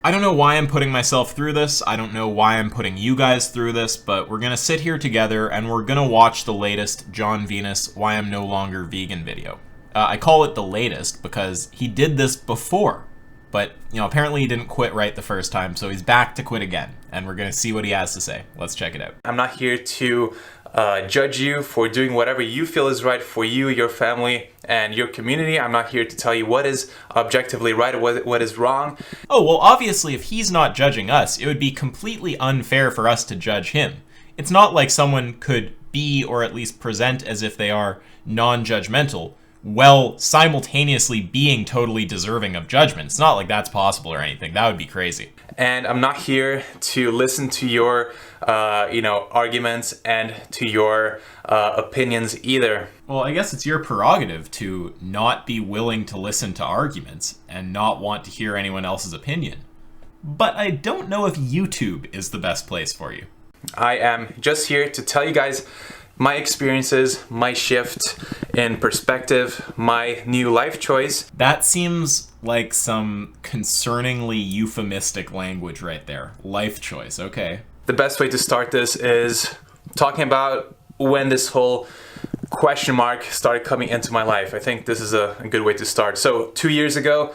I don't know why I'm putting myself through this. I don't know why I'm putting you guys through this, but we're gonna sit here together and we're gonna watch the latest John Venus Why I'm No Longer Vegan video. I call it the latest because he did this before, but apparently he didn't quit right the first time, so he's back to quit again, and we're gonna see what he has to say. Let's check it out. I'm not here to judge you for doing whatever you feel is right for you, your family, and your community. I'm not here to tell you what is objectively right or what is wrong. Oh, well, obviously, if he's not judging us, it would be completely unfair for us to judge him. It's not like someone could be, or at least present as if they are, non-judgmental, while simultaneously being totally deserving of judgment. It's not like that's possible or anything. That would be crazy. And I'm not here to listen to your, arguments and to your opinions either. Well, I guess it's your prerogative to not be willing to listen to arguments and not want to hear anyone else's opinion. But I don't know if YouTube is the best place for you. I am just here to tell you guys my experiences, my shift in perspective, my new life choice. That seems like some concerningly euphemistic language right there. Life choice, okay. The best way to start this is talking about when this whole question mark started coming into my life. I think this is a good way to start. So 2 years ago,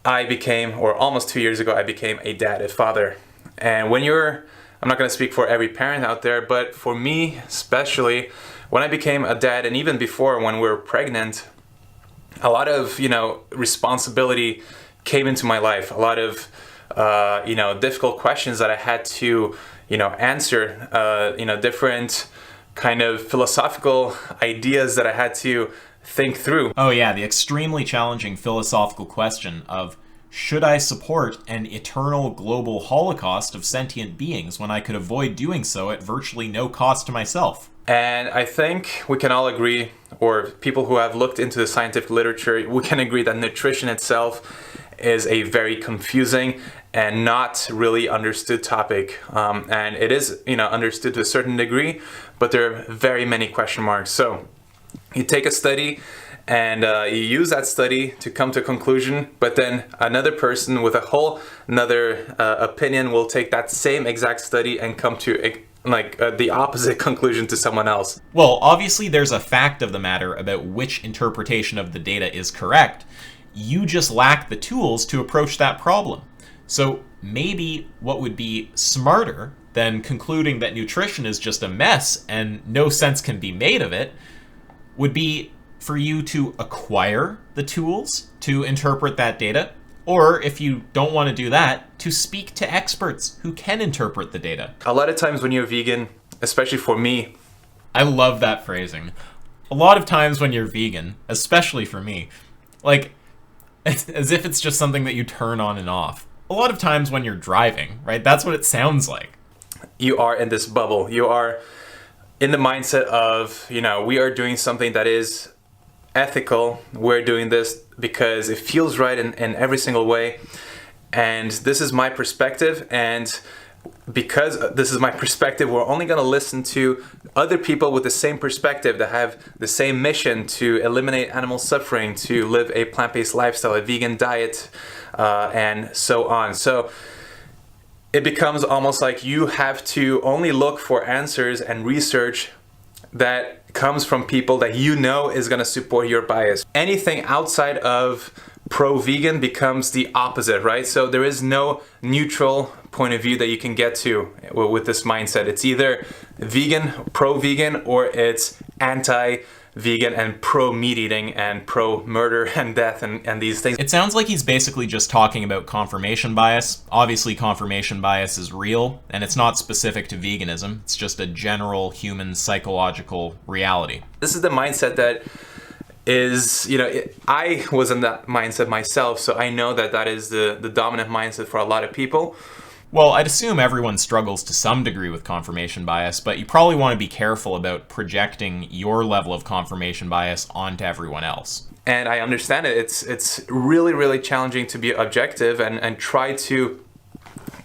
almost 2 years ago, I became a dad, a father. And I'm not going to speak for every parent out there, but for me especially, when I became a dad, and even before when we were pregnant, a lot of, responsibility came into my life. A lot of, difficult questions that I had to, answer, different kind of philosophical ideas that I had to think through. Oh yeah, the extremely challenging philosophical question of, should I support an eternal global holocaust of sentient beings when I could avoid doing so at virtually no cost to myself? And I think we can all agree, or people who have looked into the scientific literature, we can agree that nutrition itself is a very confusing and not really understood topic. And it is, understood to a certain degree, but there are very many question marks. So you take a study and you use that study to come to a conclusion, but then another person with a whole another opinion will take that same exact study and come to the opposite conclusion to someone else. Well, obviously there's a fact of the matter about which interpretation of the data is correct. You just lack the tools to approach that problem. So maybe what would be smarter than concluding that nutrition is just a mess and no sense can be made of it would be for you to acquire the tools to interpret that data, or if you don't want to do that, to speak to experts who can interpret the data. A lot of times when you're vegan, especially for me, I love that phrasing. A lot of times when you're vegan, especially for me, it's as if it's just something that you turn on and off. A lot of times when you're driving, right? That's what it sounds like. You are in this bubble. You are in the mindset of, we are doing something that is ethical. We're doing this because it feels right in every single way. And this is my perspective. And because this is my perspective, we're only going to listen to other people with the same perspective that have the same mission to eliminate animal suffering, to live a plant-based lifestyle, a vegan diet, and so on. So it becomes almost like you have to only look for answers and research that comes from people that is going to support your bias. Anything outside of pro-vegan becomes the opposite, right? So there is no neutral point of view that you can get to with this mindset. It's either vegan, pro-vegan, or it's anti-vegan and pro-meat eating and pro-murder and death and these things. It sounds like he's basically just talking about confirmation bias. Obviously, confirmation bias is real, and it's not specific to veganism. It's just a general human psychological reality. This is the mindset that is, I was in that mindset myself, so I know that is the dominant mindset for a lot of people. Well, I'd assume everyone struggles to some degree with confirmation bias, but you probably want to be careful about projecting your level of confirmation bias onto everyone else. And I understand it. It's really, really challenging to be objective and try to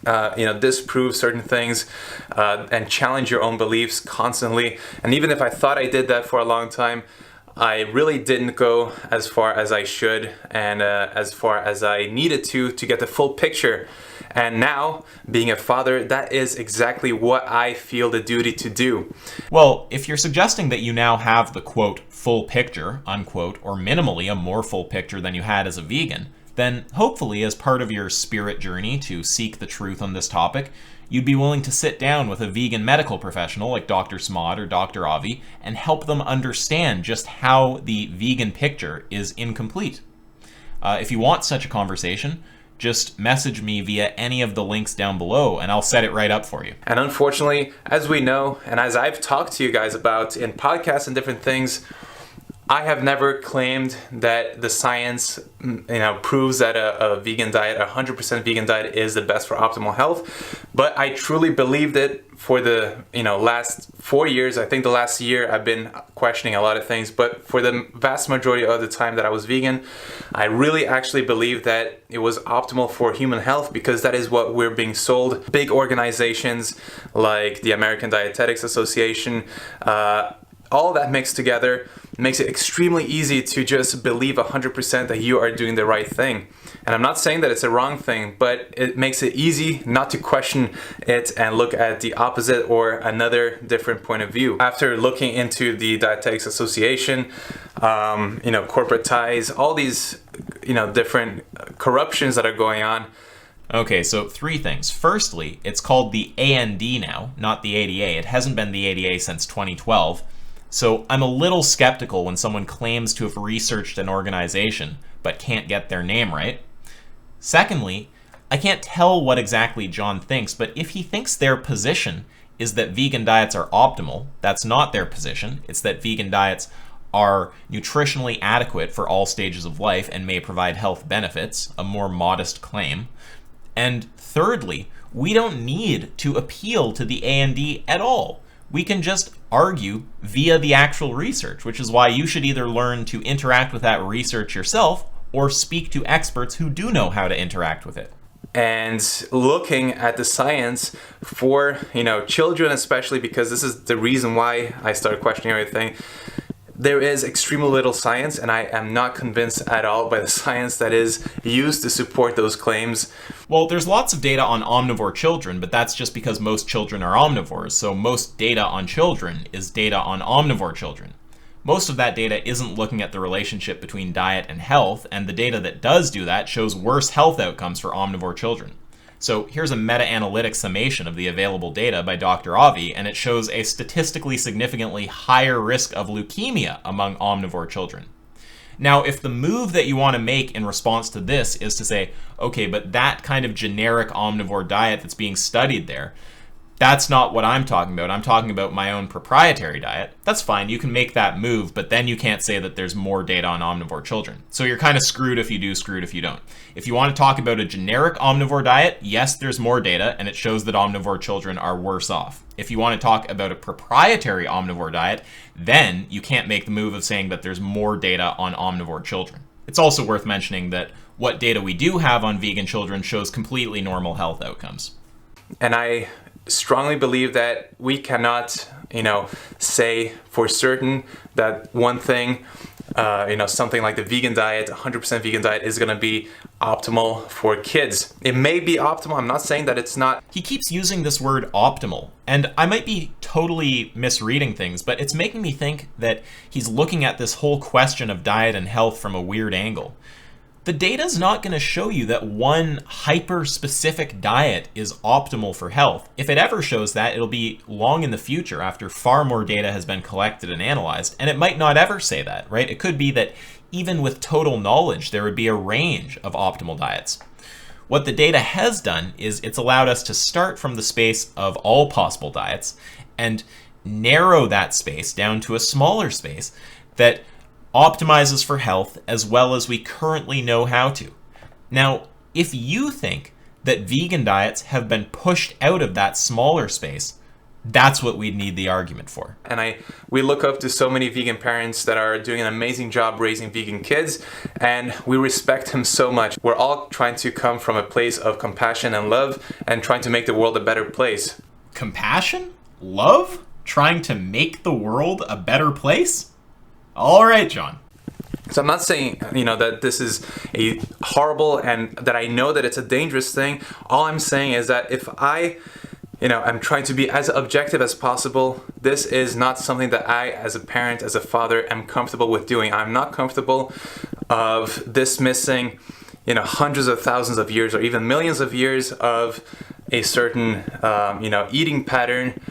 disprove certain things and challenge your own beliefs constantly. And even if I thought I did that for a long time, I really didn't go as far as I should and as far as I needed to get the full picture. And now, being a father, that is exactly what I feel the duty to do. Well, if you're suggesting that you now have the quote full picture, unquote, or minimally a more full picture than you had as a vegan, then hopefully as part of your spirit journey to seek the truth on this topic, you'd be willing to sit down with a vegan medical professional like Dr. Smod or Dr. Avi and help them understand just how the vegan picture is incomplete. If you want such a conversation, just message me via any of the links down below and I'll set it right up for you. And unfortunately, as we know, and as I've talked to you guys about in podcasts and different things, I have never claimed that the science, proves that a vegan diet, a 100% vegan diet is the best for optimal health. But I truly believed it for the, last 4 years. I think the last year I've been questioning a lot of things, but for the vast majority of the time that I was vegan, I really actually believed that it was optimal for human health because that is what we're being sold. Big organizations like the American Dietetics Association, all that mixed together makes it extremely easy to just believe 100% that you are doing the right thing. And I'm not saying that it's a wrong thing, but it makes it easy not to question it and look at the opposite or another different point of view. After looking into the Dietetics Association, corporate ties, all these, different corruptions that are going on. Okay, so 3 things. Firstly, it's called the AND now, not the ADA. It hasn't been the ADA since 2012. So I'm a little skeptical when someone claims to have researched an organization but can't get their name right. Secondly, I can't tell what exactly John thinks, but if he thinks their position is that vegan diets are optimal, that's not their position. It's that vegan diets are nutritionally adequate for all stages of life and may provide health benefits, a more modest claim. And thirdly, we don't need to appeal to the A&D at all. We can just argue via the actual research, which is why you should either learn to interact with that research yourself or speak to experts who do know how to interact with it. And looking at the science for, children especially, because this is the reason why I started questioning everything, there is extremely little science, and I am not convinced at all by the science that is used to support those claims. Well, there's lots of data on omnivore children, but that's just because most children are omnivores, so most data on children is data on omnivore children. Most of that data isn't looking at the relationship between diet and health, and the data that does do that shows worse health outcomes for omnivore children. So here's a meta-analytic summation of the available data by Dr. Avi, and it shows a statistically significantly higher risk of leukemia among omnivore children. Now, if the move that you want to make in response to this is to say, okay, but that kind of generic omnivore diet that's being studied there, that's not what I'm talking about. I'm talking about my own proprietary diet. That's fine. You can make that move, but then you can't say that there's more data on omnivore children. So you're kind of screwed if you do, screwed if you don't. If you want to talk about a generic omnivore diet, yes, there's more data, and it shows that omnivore children are worse off. If you want to talk about a proprietary omnivore diet, then you can't make the move of saying that there's more data on omnivore children. It's also worth mentioning that what data we do have on vegan children shows completely normal health outcomes. And I strongly believe that we cannot, say for certain that one thing, something like the vegan diet, 100% vegan diet is going to be optimal for kids. It may be optimal. I'm not saying that it's not. He keeps using this word optimal, and I might be totally misreading things, but it's making me think that he's looking at this whole question of diet and health from a weird angle. The data's not going to show you that one hyper-specific diet is optimal for health. If it ever shows that, it'll be long in the future after far more data has been collected and analyzed, and it might not ever say that, right? It could be that even with total knowledge, there would be a range of optimal diets. What the data has done is it's allowed us to start from the space of all possible diets and narrow that space down to a smaller space that optimizes for health as well as we currently know how to. Now, if you think that vegan diets have been pushed out of that smaller space, that's what we'd need the argument for. And we look up to so many vegan parents that are doing an amazing job raising vegan kids, and we respect them so much. We're all trying to come from a place of compassion and love and trying to make the world a better place. Compassion? Love? Trying to make the world a better place? All right, John. So I'm not saying, that this is a horrible and that I know that it's a dangerous thing. All I'm saying is that if I'm trying to be as objective as possible, this is not something that I, as a parent, as a father, am comfortable with doing. I'm not comfortable of dismissing, hundreds of thousands of years or even millions of years of a certain, eating pattern.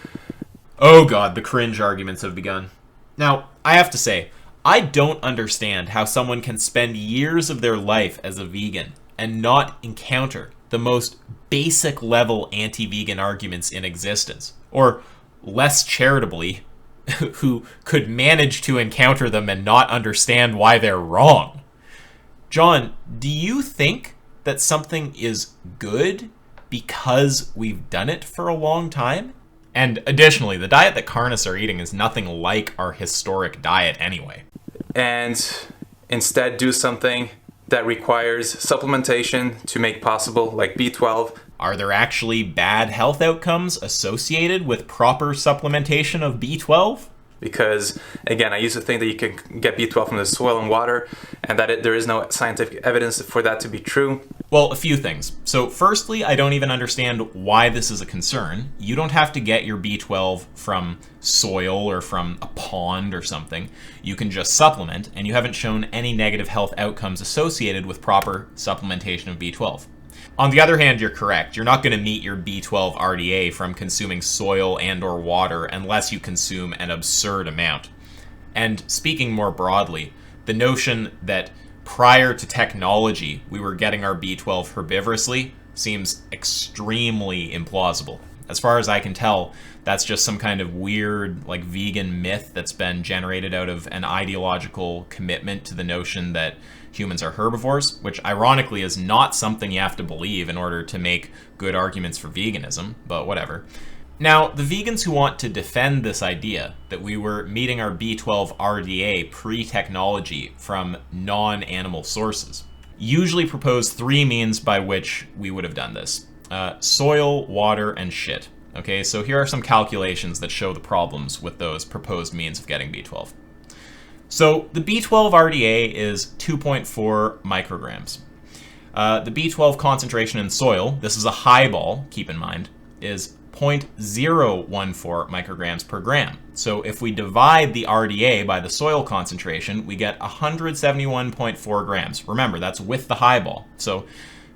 Oh God, the cringe arguments have begun. Now, I have to say, I don't understand how someone can spend years of their life as a vegan and not encounter the most basic level anti-vegan arguments in existence, or less charitably, who could manage to encounter them and not understand why they're wrong. John, do you think that something is good because we've done it for a long time? And additionally, the diet that carnists are eating is nothing like our historic diet anyway. And instead do something that requires supplementation to make possible, like B12. Are there actually bad health outcomes associated with proper supplementation of B12? Because, again, I used to think that you can get B12 from the soil and water, and that there is no scientific evidence for that to be true. Well, a few things. So firstly, I don't even understand why this is a concern. You don't have to get your B12 from soil or from a pond or something. You can just supplement, and you haven't shown any negative health outcomes associated with proper supplementation of B12. On the other hand, you're correct. You're not going to meet your B12 RDA from consuming soil and or water unless you consume an absurd amount. And speaking more broadly, the notion that prior to technology we were getting our B12 herbivorously seems extremely implausible. As far as I can tell, that's just some kind of weird, vegan myth that's been generated out of an ideological commitment to the notion that humans are herbivores, which ironically is not something you have to believe in order to make good arguments for veganism, but whatever. Now, the vegans who want to defend this idea that we were meeting our B12 RDA pre-technology from non-animal sources usually propose three means by which we would have done this. Soil, water, and shit. Okay, so here are some calculations that show the problems with those proposed means of getting B12. So the B12 RDA is 2.4 micrograms. The B12 concentration in soil, this is a highball, keep in mind, is 0.014 micrograms per gram. So if we divide the RDA by the soil concentration, we get 171.4 grams. Remember, that's with the highball. So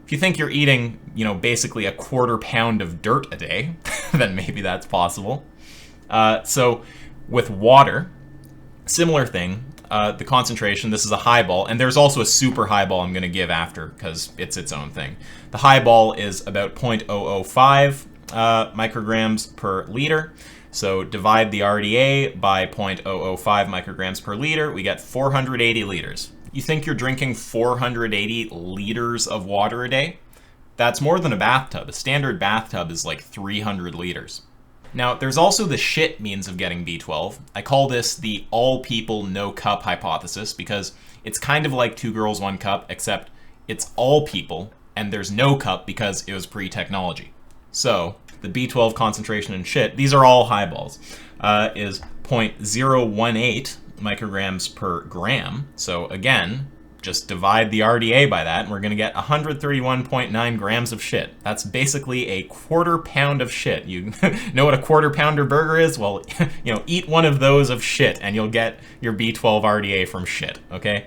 if you think you're eating, basically a quarter pound of dirt a day, then maybe that's possible. So with water, similar thing, the concentration, this is a highball, and there's also a super highball I'm going to give after because it's its own thing. The highball is about 0.005 micrograms per liter. So divide the RDA by 0.005 micrograms per liter, we get 480 liters. You think you're drinking 480 liters of water a day? That's more than a bathtub. A standard bathtub is like 300 liters. Now, there's also the shit means of getting B12. I call this the all people, no cup hypothesis because it's kind of like 2 girls, 1 cup, except it's all people and there's no cup because it was pre-technology. So the B12 concentration in shit, these are all highballs, is 0.018 micrograms per gram. So again, just divide the RDA by that, and we're going to get 131.9 grams of shit. That's basically a quarter pound of shit. You know what a quarter pounder burger is? Well, eat one of those of shit, and you'll get your B12 RDA from shit, okay?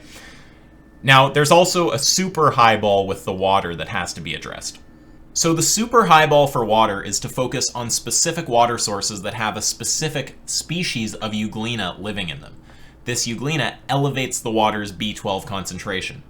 Now, there's also a super highball with the water that has to be addressed. So the super highball for water is to focus on specific water sources that have a specific species of euglena living in them. This euglena elevates the water's B12 concentration.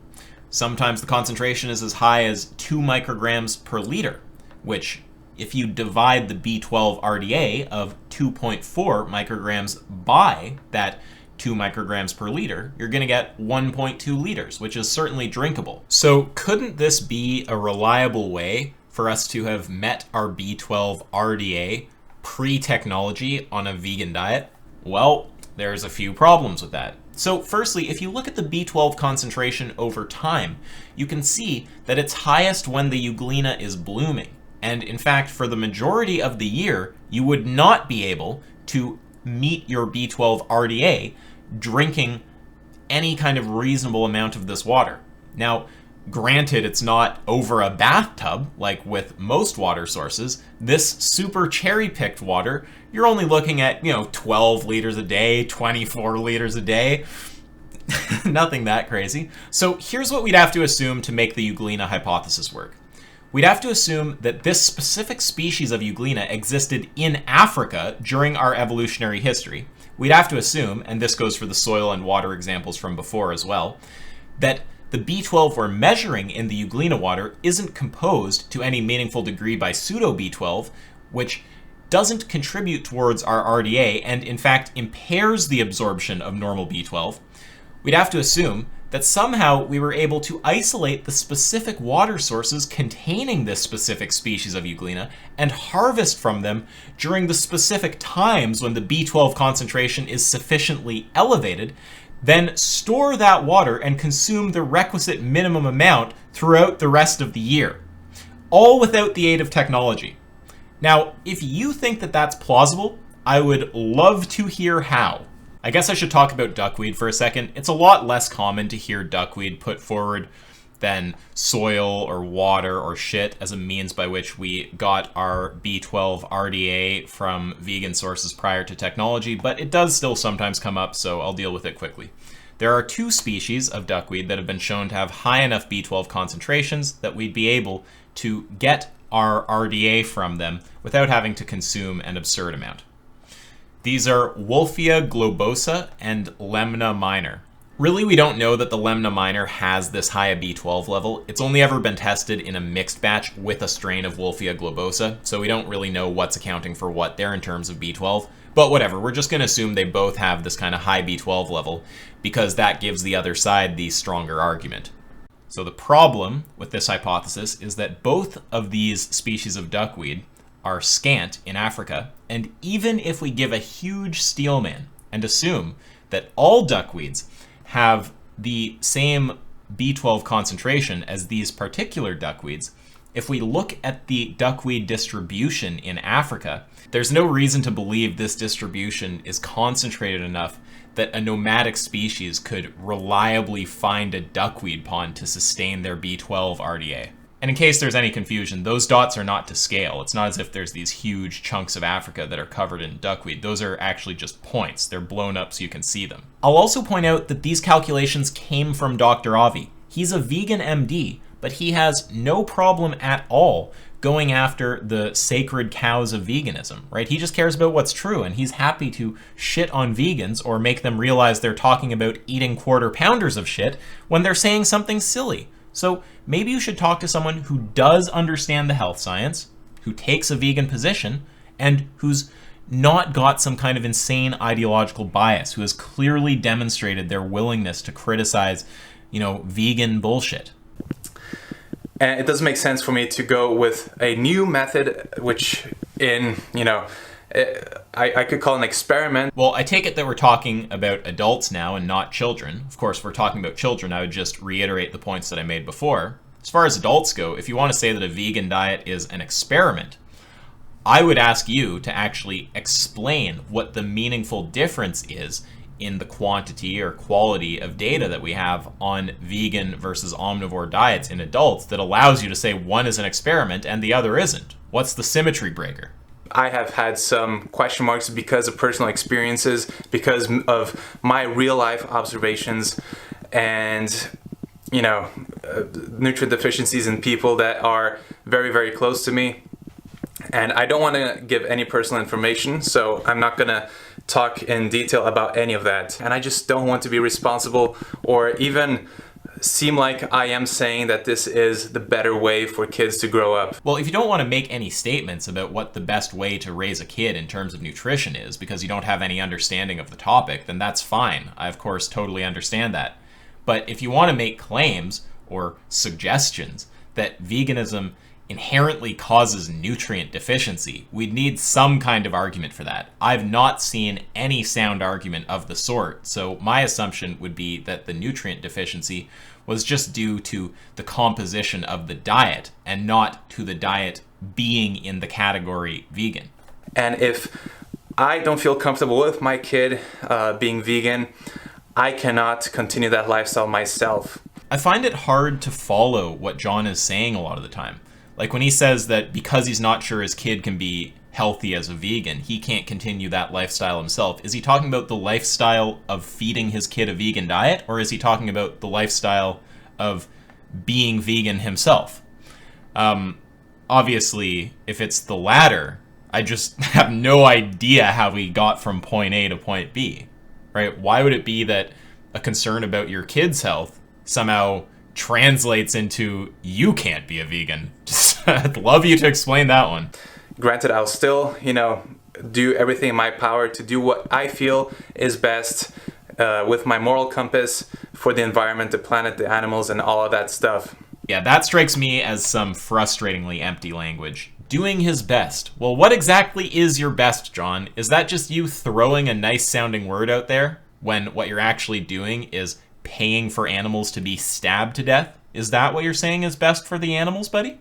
Sometimes the concentration is as high as 2 micrograms per liter, which, if you divide the B12 RDA of 2.4 micrograms by that 2 micrograms per liter, you're going to get 1.2 liters, which is certainly drinkable. So couldn't this be a reliable way for us to have met our B12 RDA pre-technology on a vegan diet? Well, there's a few problems with that. So firstly, if you look at the B12 concentration over time, you can see that it's highest when the euglena is blooming. And in fact, for the majority of the year, you would not be able to meet your B12 RDA drinking any kind of reasonable amount of this water. Now, granted, it's not over a bathtub like with most water sources. This super cherry-picked water, you're only looking at, 12 liters a day, 24 liters a day. Nothing that crazy. So here's what we'd have to assume to make the Euglena hypothesis work. We'd have to assume that this specific species of Euglena existed in Africa during our evolutionary history. We'd have to assume, and this goes for the soil and water examples from before as well, that the B12 we're measuring in the Euglena water isn't composed to any meaningful degree by pseudo-B12, which doesn't contribute towards our RDA and in fact impairs the absorption of normal B12. We'd have to assume that somehow we were able to isolate the specific water sources containing this specific species of Euglena and harvest from them during the specific times when the B12 concentration is sufficiently elevated, then store that water and consume the requisite minimum amount throughout the rest of the year, all without the aid of technology. Now, if you think that that's plausible, I would love to hear how. I guess I should talk about duckweed for a second. It's a lot less common to hear duckweed put forward than soil or water or shit as a means by which we got our B12 RDA from vegan sources prior to technology, but it does still sometimes come up, so I'll deal with it quickly. There are 2 species of duckweed that have been shown to have high enough B12 concentrations that we'd be able to get our RDA from them without having to consume an absurd amount. These are Wolffia globosa and Lemna minor. Really, we don't know that the Lemna minor has this high a B12 level. It's only ever been tested in a mixed batch with a strain of Wolffia globosa, so we don't really know what's accounting for what there in terms of B12. But whatever, we're just going to assume they both have this kind of high B12 level because that gives the other side the stronger argument. So the problem with this hypothesis is that both of these species of duckweed are scant in Africa, and even if we give a huge steel man and assume that all duckweeds have the same B12 concentration as these particular duckweeds, if we look at the duckweed distribution in Africa, there's no reason to believe this distribution is concentrated enough that a nomadic species could reliably find a duckweed pond to sustain their B12 RDA. And in case there's any confusion, those dots are not to scale. It's not as if there's these huge chunks of Africa that are covered in duckweed. Those are actually just points. They're blown up so you can see them. I'll also point out that these calculations came from Dr. Avi. He's a vegan MD, but he has no problem at all going after the sacred cows of veganism, right? He just cares about what's true, and he's happy to shit on vegans or make them realize they're talking about eating quarter pounders of shit when they're saying something silly. So maybe you should talk to someone who does understand the health science, who takes a vegan position, and who's not got some kind of insane ideological bias, who has clearly demonstrated their willingness to criticize, vegan bullshit. And it doesn't make sense for me to go with a new method, which I could call an experiment. Well, I take it that we're talking about adults now and not children. Of course, if we're talking about children, I would just reiterate the points that I made before. As far as adults go, if you want to say that a vegan diet is an experiment, I would ask you to actually explain what the meaningful difference is in the quantity or quality of data that we have on vegan versus omnivore diets in adults that allows you to say one is an experiment and the other isn't. What's the symmetry breaker? I have had some question marks because of personal experiences, because of my real life observations, and nutrient deficiencies in people that are very, very close to me. And I don't want to give any personal information, so I'm not going to talk in detail about any of that. And I just don't want to be responsible or even seem like I am saying that this is the better way for kids to grow up. Well, if you don't want to make any statements about what the best way to raise a kid in terms of nutrition is because you don't have any understanding of the topic, then that's fine. I, of course, totally understand that. But if you want to make claims or suggestions that veganism inherently causes nutrient deficiency, we'd need some kind of argument for that. I've not seen any sound argument of the sort, so my assumption would be that the nutrient deficiency was just due to the composition of the diet and not to the diet being in the category vegan. And if I don't feel comfortable with my kid being vegan, I cannot continue that lifestyle myself. I find it hard to follow what John is saying a lot of the time. Like when he says that because he's not sure his kid can be healthy as a vegan, he can't continue that lifestyle himself. Is he talking about the lifestyle of feeding his kid a vegan diet, or is he talking about the lifestyle of being vegan himself? Obviously, if it's the latter, I just have no idea how we got from point A to point B, right? Why would it be that a concern about your kid's health somehow translates into you can't be a vegan? Just, I'd love you to explain that one. Granted, I'll still, do everything in my power to do what I feel is best with my moral compass for the environment, the planet, the animals, and all of that stuff. Yeah, that strikes me as some frustratingly empty language. Doing his best. Well, what exactly is your best, John? Is that just you throwing a nice sounding word out there when what you're actually doing is paying for animals to be stabbed to death? Is that what you're saying is best for the animals, buddy?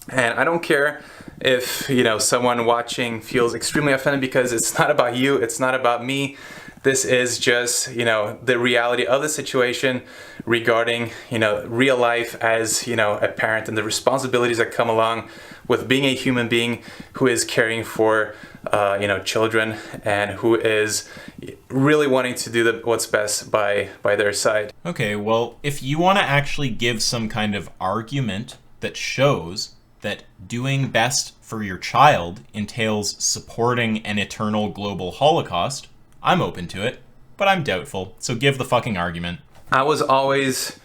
And I don't care if, someone watching feels extremely offended, because it's not about you, it's not about me. This is just, the reality of the situation regarding, real life as, a parent, and the responsibilities that come along with being a human being who is caring for, children, and who is really wanting to do what's best by their side. Okay, well, if you want to actually give some kind of argument that shows that doing best for your child entails supporting an eternal global holocaust, I'm open to it, but I'm doubtful, so give the fucking argument. I was always,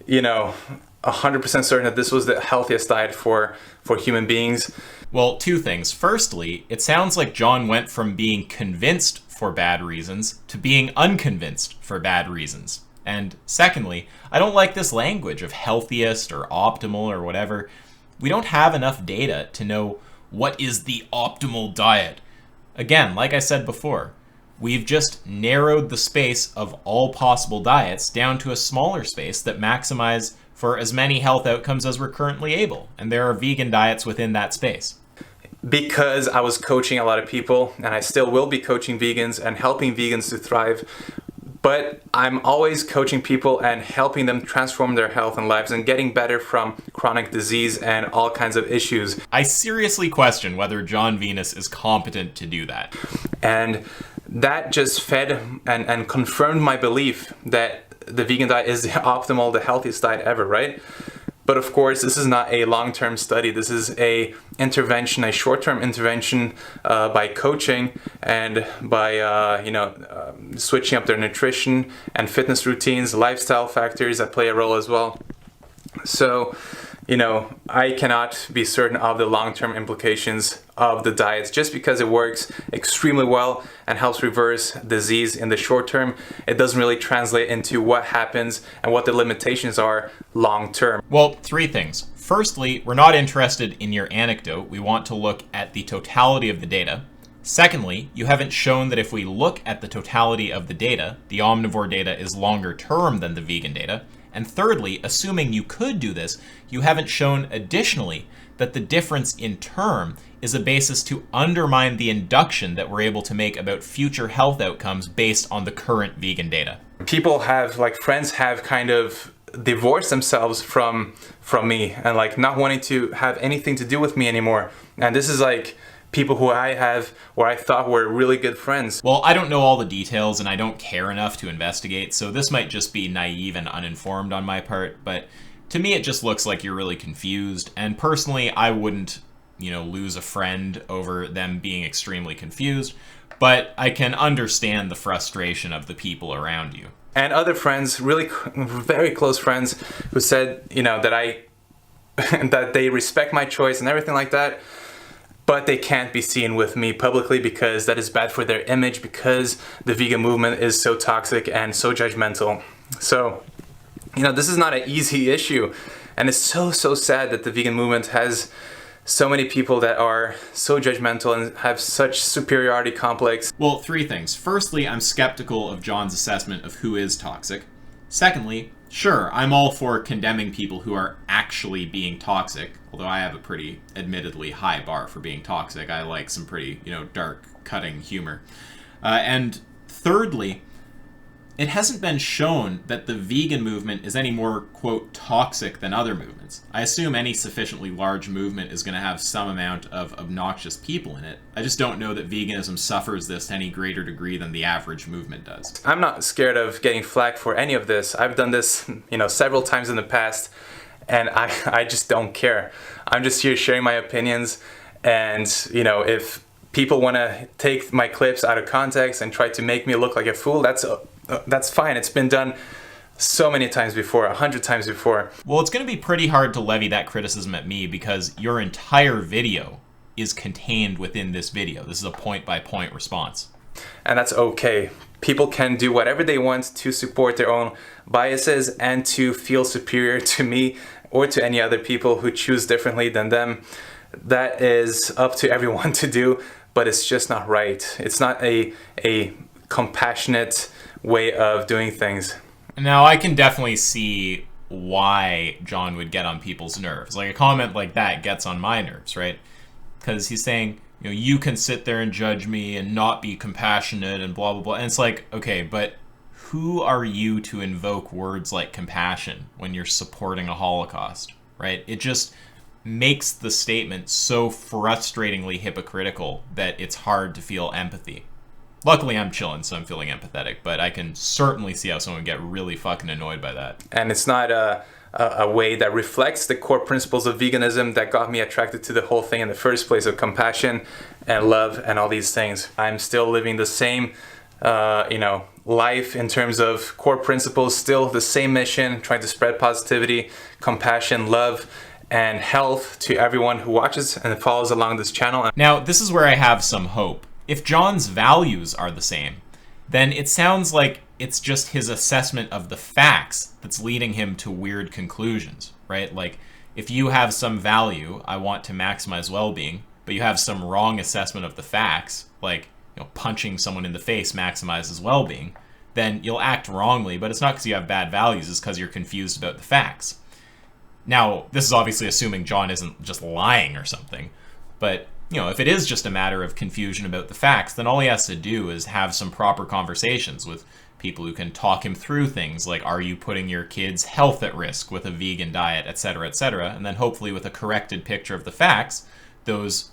100% certain that this was the healthiest diet for human beings. Well, two things. Firstly, it sounds like John went from being convinced for bad reasons to being unconvinced for bad reasons. And secondly, I don't like this language of healthiest or optimal or whatever. We don't have enough data to know what is the optimal diet. Again, like I said before, we've just narrowed the space of all possible diets down to a smaller space that maximize for as many health outcomes as we're currently able. And there are vegan diets within that space. Because I was coaching a lot of people, and I still will be coaching vegans and helping vegans to thrive. But I'm always coaching people and helping them transform their health and lives and getting better from chronic disease and all kinds of issues. I seriously question whether John Venus is competent to do that. And that just fed and confirmed my belief that the vegan diet is the optimal, the healthiest diet ever, right? But of course, this is not a long-term study. This is a intervention, a short-term intervention by coaching and by switching up their nutrition and fitness routines, lifestyle factors that play a role as well. So, I cannot be certain of the long-term implications of the diets. Just because it works extremely well and helps reverse disease in the short term, it doesn't really translate into what happens and what the limitations are long-term. Well, three things. Firstly, we're not interested in your anecdote. We want to look at the totality of the data. Secondly, you haven't shown that if we look at the totality of the data, the omnivore data is longer term than the vegan data. And thirdly, assuming you could do this, you haven't shown additionally that the difference in term is a basis to undermine the induction that we're able to make about future health outcomes based on the current vegan data. People have, friends have kind of divorced themselves from me and not wanting to have anything to do with me anymore. And this is people who I thought were really good friends. Well, I don't know all the details and I don't care enough to investigate, so this might just be naive and uninformed on my part, but to me it just looks like you're really confused, and personally I wouldn't, lose a friend over them being extremely confused, but I can understand the frustration of the people around you. And other friends, really very close friends, who said, that that they respect my choice and everything like that, but they can't be seen with me publicly because that is bad for their image, because the vegan movement is so toxic and so judgmental. So, this is not an easy issue, and it's so sad that the vegan movement has so many people that are so judgmental and have such superiority complex. Well, three things. Firstly, I'm skeptical of John's assessment of who is toxic. Secondly, sure, I'm all for condemning people who are actually being toxic, although I have a pretty, admittedly, high bar for being toxic. I like some pretty, dark, cutting humor. And thirdly, it hasn't been shown that the vegan movement is any more, quote, toxic than other movements. I assume any sufficiently large movement is going to have some amount of obnoxious people in it. I just don't know that veganism suffers this to any greater degree than the average movement does. I'm not scared of getting flack for any of this. I've done this, several times in the past, and I just don't care. I'm just here sharing my opinions, and, if people want to take my clips out of context and try to make me look like a fool, that's fine. It's been done so many times before, 100 times before. Well, it's going to be pretty hard to levy that criticism at me because your entire video is contained within this video. This is a point-by-point response. And that's okay. People can do whatever they want to support their own biases and to feel superior to me or to any other people who choose differently than them. That is up to everyone to do, but it's just not right. It's not a compassionate way of doing things. Now, I can definitely see why John would get on people's nerves. Like, a comment like that gets on my nerves, right? Because he's saying, you can sit there and judge me and not be compassionate and blah, blah, blah. And it's like, okay, but who are you to invoke words like compassion when you're supporting a Holocaust, right? It just makes the statement so frustratingly hypocritical that it's hard to feel empathy. Luckily, I'm chilling, so I'm feeling empathetic, but I can certainly see how someone would get really fucking annoyed by that. And it's not a way that reflects the core principles of veganism that got me attracted to the whole thing in the first place, of compassion and love and all these things. I'm still living the same, life in terms of core principles, still the same mission, trying to spread positivity, compassion, love, and health to everyone who watches and follows along this channel. Now, this is where I have some hope. If John's values are the same, then it sounds like it's just his assessment of the facts that's leading him to weird conclusions, right? Like, if you have some value, I want to maximize well-being, but you have some wrong assessment of the facts, like, punching someone in the face maximizes well-being, then you'll act wrongly, but it's not because you have bad values, it's because you're confused about the facts. Now, this is obviously assuming John isn't just lying or something, but if it is just a matter of confusion about the facts, then all he has to do is have some proper conversations with people who can talk him through things like, are you putting your kids' health at risk with a vegan diet, etc., etc., and then hopefully with a corrected picture of the facts, those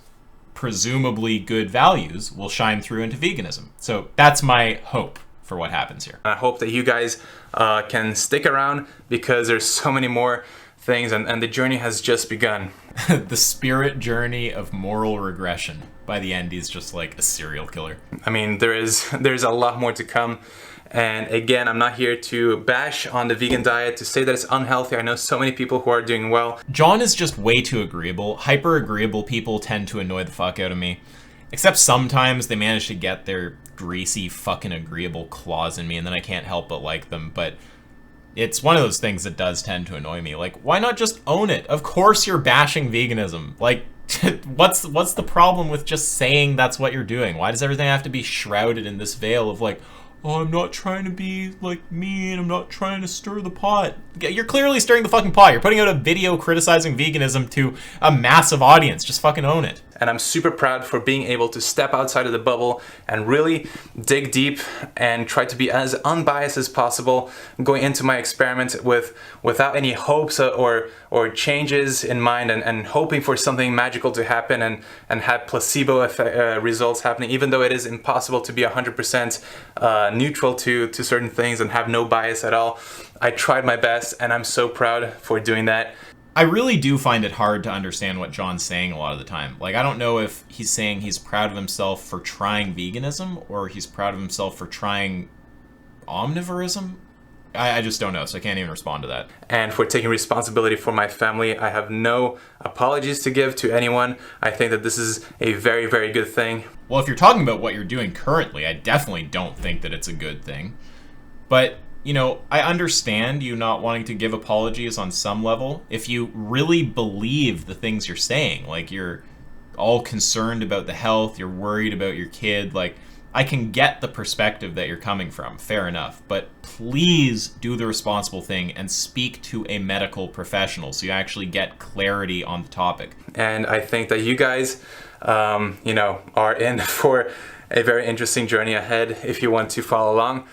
presumably good values will shine through into veganism. So that's my hope for what happens here. I hope that you guys can stick around because there's so many more things, and the journey has just begun. The spirit journey of moral regression. By the end, he's just like a serial killer. I mean, there's a lot more to come. And again, I'm not here to bash on the vegan diet, to say that it's unhealthy. I know so many people who are doing well. John is just way too agreeable. Hyper-agreeable people tend to annoy the fuck out of me. Except sometimes they manage to get their greasy, fucking agreeable claws in me, and then I can't help but like them. But it's one of those things that does tend to annoy me. Like, why not just own it? Of course you're bashing veganism. Like, what's the problem with just saying that's what you're doing? Why does everything have to be shrouded in this veil of like, oh, I'm not trying to be like mean, I'm not trying to stir the pot. You're clearly stirring the fucking pot. You're putting out a video criticizing veganism to a massive audience. Just fucking own it. And I'm super proud for being able to step outside of the bubble and really dig deep and try to be as unbiased as possible, going into my experiment without any hopes or changes in mind, and hoping for something magical to happen and have placebo results happening, even though it is impossible to be 100% neutral to certain things and have no bias at all. I tried my best, and I'm so proud for doing that. I really do find it hard to understand what John's saying a lot of the time. Like, I don't know if he's saying he's proud of himself for trying veganism or he's proud of himself for trying omnivorism. I just don't know, so I can't even respond to that. And for taking responsibility for my family, I have no apologies to give to anyone. I think that this is a very, very good thing. Well, if you're talking about what you're doing currently, I definitely don't think that it's a good thing. But I understand you not wanting to give apologies on some level. If you really believe the things you're saying, like you're all concerned about the health, you're worried about your kid, like, I can get the perspective that you're coming from, fair enough. But please do the responsible thing and speak to a medical professional so you actually get clarity on the topic. And I think that you guys, are in for a very interesting journey ahead if you want to follow along,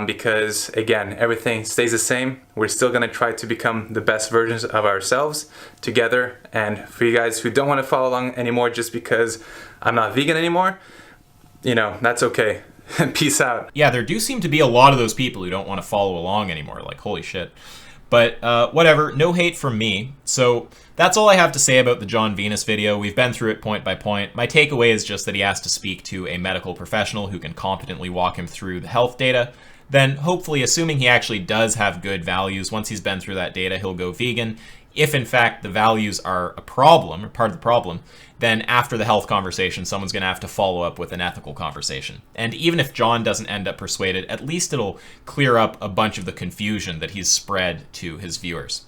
because again, everything stays the same. We're still going to try to become the best versions of ourselves together. And for you guys who don't want to follow along anymore just because I'm not vegan anymore, you know, that's okay. Peace out. Yeah, there do seem to be a lot of those people who don't want to follow along anymore. Like, holy shit. But whatever, no hate from me. So that's all I have to say about the John Venus video. We've been through it point by point. My takeaway is just that he has to speak to a medical professional who can competently walk him through the health data. Then hopefully, assuming he actually does have good values, once he's been through that data, he'll go vegan. If in fact the values are a problem, or part of the problem, then after the health conversation, someone's going to have to follow up with an ethical conversation. And even if John doesn't end up persuaded, at least it'll clear up a bunch of the confusion that he's spread to his viewers.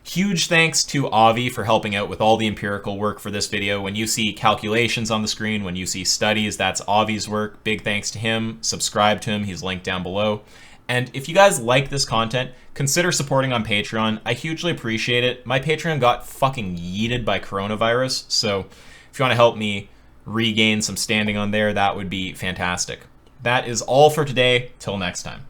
Huge thanks to Avi for helping out with all the empirical work for this video. When you see calculations on the screen, when you see studies, that's Avi's work. Big thanks to him. Subscribe to him. He's linked down below. And if you guys like this content, consider supporting on Patreon. I hugely appreciate it. My Patreon got fucking yeeted by coronavirus, so if you want to help me regain some standing on there, that would be fantastic. That is all for today. Till next time.